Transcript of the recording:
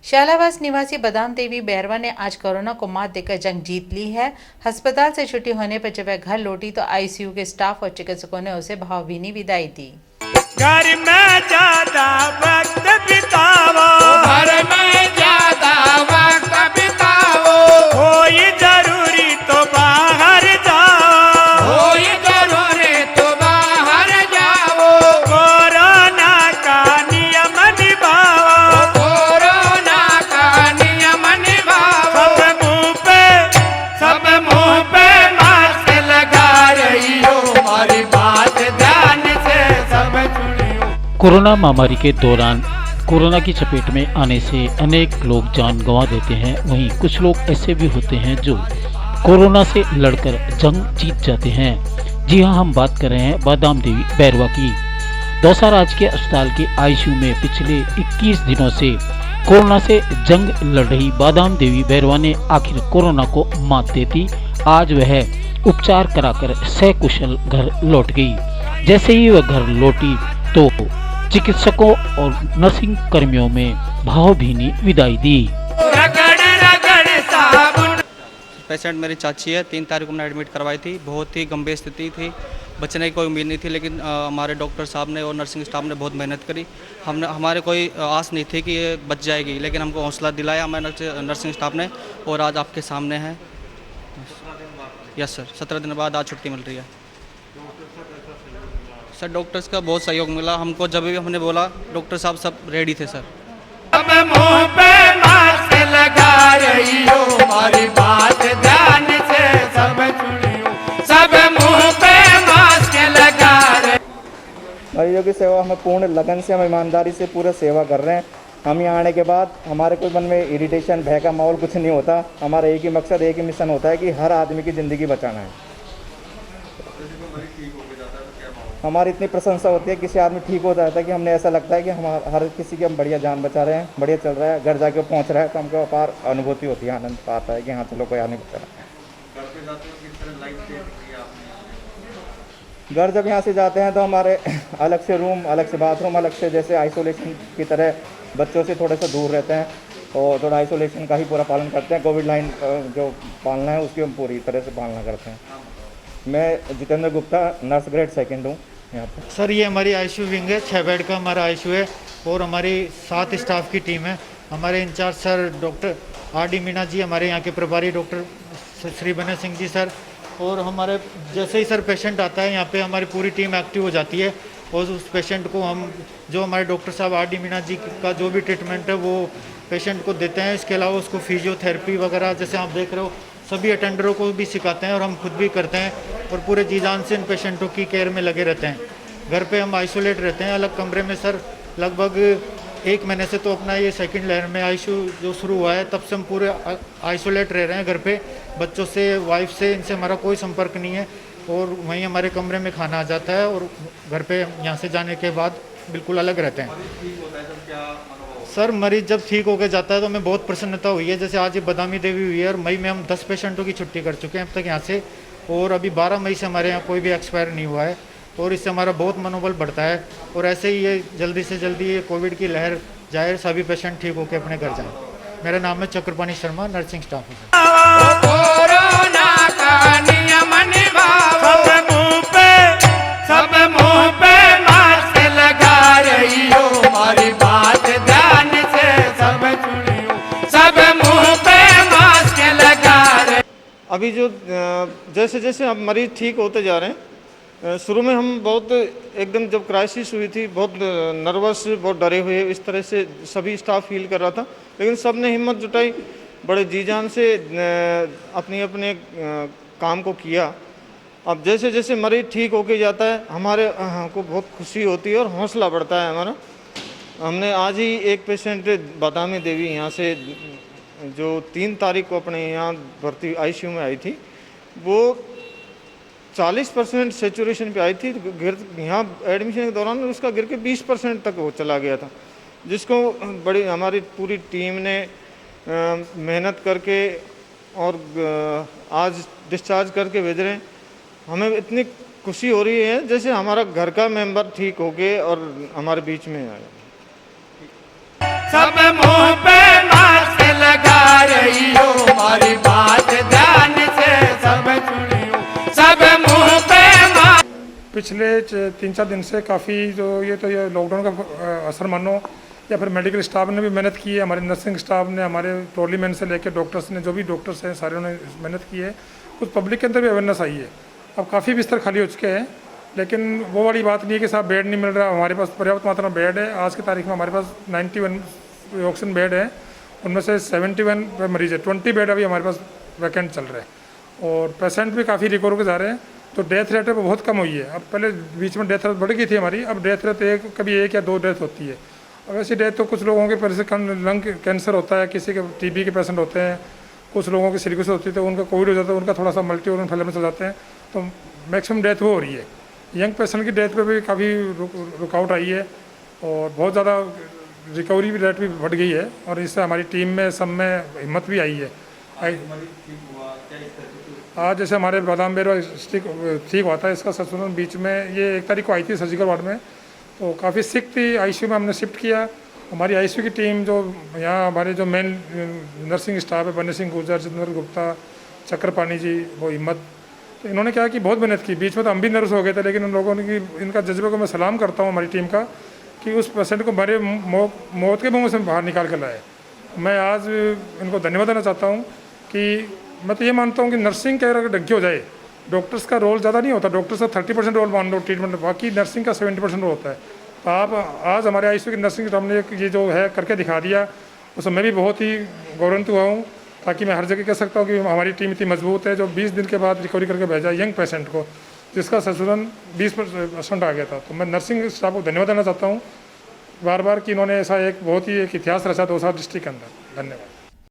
शालावास निवासी बादाम देवी बैरवा ने आज कोरोना को मात देकर जंग जीत ली है। अस्पताल से छुट्टी होने पर जब वह घर लौटी तो आईसीयू के स्टाफ और चिकित्सकों ने उसे भावभीनी विदाई दी। घर में ज्यादा वक्त बिताओ, घर में ज्यादा वक्त बिताओ, कोई जरूरी तो बाहर जाओ, कोई जरूरी तो बाहर जाओ, कोरोना का नियम निभाओ, कोरोना का नियम निभाओ। सब मुंह पे मास्क लगा रही हो, हमारी बात ध्यान से सब सुनियो। कोरोना महामारी के दौरान कोरोना की चपेट में आने से अनेक लोग जान गंवा देते हैं। वहीं कुछ लोग ऐसे भी होते हैं जो कोरोना से लड़कर जंग जीत जाते हैं। जी हां, हम बात कर रहे हैं बादाम देवी बैरवा की। दौसा राजकीय अस्पताल के आईसीयू में पिछले 21 दिनों से कोरोना से जंग लड़ रही बादाम देवी बैरवा ने आखिर कोरोना को मात देती आज वह उपचार कराकर सकुशल घर लौट गई। जैसे ही वह घर लौटी तो चिकित्सकों और नर्सिंग कर्मियों में भावभीनी विदाई दी। पेशेंट मेरी चाची है, 3 तारीख को हमने एडमिट करवाई थी। बहुत ही गंभीर स्थिति थी, बचने की कोई उम्मीद नहीं थी, लेकिन हमारे डॉक्टर साहब ने और नर्सिंग स्टाफ ने बहुत मेहनत करी। हमारे कोई आस नहीं थी कि ये बच जाएगी, लेकिन हमको हौसला दिलाया हमारे नर्सिंग स्टाफ ने और आज आपके सामने है। यस सर, 17 दिन बाद आज छुट्टी मिल रही है। सर डॉक्टर्स का बहुत सहयोग मिला हमको, जब भी हमने बोला डॉक्टर साहब सब रेडी थे सर। अब मुंह पे मास्क लगा रही हो, हमारी बात ध्यान से सब सुनियो। सब मुंह पे मास्क लगा रहे। मरीजों की सेवा में पूर्ण लगन से, हम ईमानदारी से पूरा सेवा कर रहे हैं। हम यहाँ आने के बाद हमारे कोई मन में इरिटेशन, भय का माहौल कुछ नहीं होता। हमारा एक ही मकसद, एक ही मिशन होता है कि हर आदमी की ज़िंदगी बचाना है। हमारी इतनी प्रशंसा होती है, किसी आदमी ठीक हो जाता है कि हमने ऐसा लगता है कि हम हर किसी की हम बढ़िया जान बचा रहे हैं, बढ़िया चल रहा है, घर जाके पहुंच रहा है, तो हमको अपार अनुभूति होती है, आनंद आता है कि हाँ चलो कोई आने बचा रहा है। घर जब यहाँ से जाते हैं तो हमारे अलग से रूम, अलग से बाथरूम, अलग से जैसे आइसोलेशन की तरह बच्चों से थोड़े से दूर रहते हैं और थोड़ा आइसोलेशन का ही पूरा पालन करते हैं। कोविड लाइन जो पालना है उसकी हम पूरी तरह से पालना करते हैं। मैं जितेंद्र गुप्ता, नर्स ग्रेड 2 हूँ यहाँ पर। सर ये हमारी आईसीयू विंग है, 6 बेड का हमारा आईसीयू है और हमारी 7 स्टाफ की टीम है। हमारे incharge sir doctor R D. Meena ji, हमारे यहाँ के प्रभारी डॉक्टर श्री बने सिंह जी सर, और हमारे जैसे ही सर पेशेंट आता है यहाँ पे हमारी पूरी टीम एक्टिव हो जाती है और उस पेशेंट को हम जो हमारे डॉक्टर साहब आर.डी. मीना जी का जो भी ट्रीटमेंट है वो पेशेंट को देते हैं। इसके अलावा उसको फिजियोथेरेपी वगैरह जैसे आप देख रहे हो सभी अटेंडरों को भी सिखाते हैं और हम खुद भी करते हैं और पूरे जी जान से इन पेशेंटों की केयर में लगे रहते हैं। घर पे हम आइसोलेट रहते हैं अलग कमरे में सर। लगभग 1 महीने से तो अपना ये सेकंड लहर में आईसीयू जो शुरू हुआ है तब से हम पूरे आइसोलेट रह रहे हैं घर पे। बच्चों से, वाइफ से, इनसे हमारा कोई संपर्क नहीं है और वहीं हमारे कमरे में खाना आ जाता है और घर पे यहाँ से जाने के बाद बिल्कुल अलग रहते हैं। सर मरीज जब ठीक होकर जाता है तो हमें बहुत प्रसन्नता हुई है। जैसे आज ये बादामी देवी हुई है और मई में हम 10 पेशेंटों की छुट्टी कर चुके हैं अब तक यहाँ से, और अभी 12 मई से हमारे यहाँ कोई भी एक्सपायर नहीं हुआ है और इससे हमारा बहुत मनोबल बढ़ता है। और ऐसे ही ये जल्दी से जल्दी ये कोविड की लहर जाए, सभी पेशेंट ठीक होकर अपने घर जाएँ। मेरा नाम है चक्रपाणी शर्मा, नर्सिंग स्टाफ है। कोरोना का नियम निभाओ, सब मुंह पे मास्क लगा रही हो, हमारी बात ध्यान से सब सुनियो। सब मुंह पे मास्क लगा रहे। अभी जो जैसे जैसे अब मरीज ठीक होते जा रहे हैं, शुरू में हम बहुत एकदम जब क्राइसिस हुई थी बहुत नर्वस, बहुत डरे हुए इस तरह से सभी स्टाफ फील कर रहा था, लेकिन सब ने हिम्मत जुटाई, बड़े जी जान से अपने अपने काम को किया। अब जैसे जैसे मरीज ठीक होके जाता है हमारे को बहुत खुशी होती है और हौसला बढ़ता है हमारा। हमने आज ही एक पेशेंट बादामी देवी यहाँ से जो 3 तारीख को अपने यहाँ भर्ती आईसीयू में आई थी, वो 40% सेचुरेशन पे आई थी। गिर यहाँ एडमिशन के दौरान उसका गिर के 20% तक वो चला गया था, जिसको बड़ी हमारी पूरी टीम ने मेहनत करके और आज डिस्चार्ज करके भेज रहे हैं। हमें इतनी खुशी हो रही है जैसे हमारा घर का मेंबर ठीक हो गए और हमारे बीच में आया। सब मुंह पे पिछले 3-4 दिन से काफ़ी जो ये लॉकडाउन का असर मानो या फिर मेडिकल स्टाफ ने भी मेहनत की है, हमारे नर्सिंग स्टाफ ने, हमारे ट्रॉली मैन से लेकर डॉक्टर्स ने, जो भी डॉक्टर्स हैं सारे उन्होंने मेहनत की है। कुछ पब्लिक के अंदर भी अवेयरनेस आई है। अब काफ़ी बिस्तर खाली हो चुके हैं, लेकिन वो वाली बात नहीं है कि साहब बेड नहीं मिल रहा। हमारे पास पर्याप्त मात्रा में बेड है। आज की तारीख में हमारे पास 91 ऑक्सीजन बेड है, उनमें से 71 मरीज है। 20 बेड अभी हमारे पास वैकेंट चल रहे हैं और पेशेंट भी काफ़ी रिकवर होकर जा रहे हैं। तो डेथ रेट है वो बहुत कम हुई है। अब पहले बीच में डेथ रेट बढ़ गई थी हमारी, अब डेथ रेट कभी 1 या 2 डेथ होती है। अब ऐसी डेथ तो कुछ लोगों के पहले से लंग कैंसर होता है, किसी के टीबी के पेशेंट होते हैं, कुछ लोगों की सिलिकोसिस होती है, तो उनका कोविड हो जाता है, उनका थोड़ा सा मल्टी ऑर्गन फेलियर में चल जाते हैं, तो मैक्सिमम डेथ वो हो रही है। यंग पेशेंट की डेथ पे भी काफ़ी रुकावट आई है और बहुत ज़्यादा रिकवरी भी रेट भी बढ़ गई है और इससे हमारी टीम में सब में हिम्मत भी आई है। आज जैसे हमारे बादाम बेरवा ठीक हुआ था, इसका संशोधन बीच में ये 1 तारीख को आई थी सर्जिकल वार्ड में, तो काफ़ी सिक थी, आईसीयू में हमने शिफ्ट किया। हमारी आईसीयू की टीम जो यहाँ हमारे जो मेन नर्सिंग स्टाफ है, बन्ने सिंह गुर्जर, जितेंद्र गुप्ता, चक्रपाणी जी, वो हिम्मत, तो इन्होंने क्या कि बहुत मेहनत की। बीच में तो हम भी नर्वस हो गए थे, लेकिन उन लोगों ने की इनका जज्बे को मैं सलाम करता हूँ हमारी टीम का कि उस पेशेंट को हमारे मौत के मुँह से बाहर निकाल कर लाए। मैं आज इनको धन्यवाद देना चाहता हूँ कि मैं तो ये मानता हूँ कि नर्सिंग का अगर डंकी हो जाए, डॉक्टर्स का रोल ज़्यादा नहीं होता। डॉक्टर्स का 30% रोल मान लो ट्रीटमेंट, बाकी नर्सिंग का 70% रोल होता है। तो आप आज हमारे आईसीयू की नर्सिंग स्टाफ ने ये जो है करके दिखा दिया, उसमें मैं भी बहुत ही गौरवान्वित हुआ हूँ, ताकि मैं हर जगह कह सकता हूँ कि हमारी टीम इतनी मजबूत है जो 20 दिन के बाद रिकवरी करके भेजा यंग पेशेंट को, जिसका संशोधन 20% आ गया था। तो मैं नर्सिंग स्टाफ को धन्यवाद देना चाहता हूँ बार बार कि इन्होंने ऐसा एक बहुत ही एक इतिहास रचा 2 डिस्ट्रिक्ट के अंदर। धन्यवाद।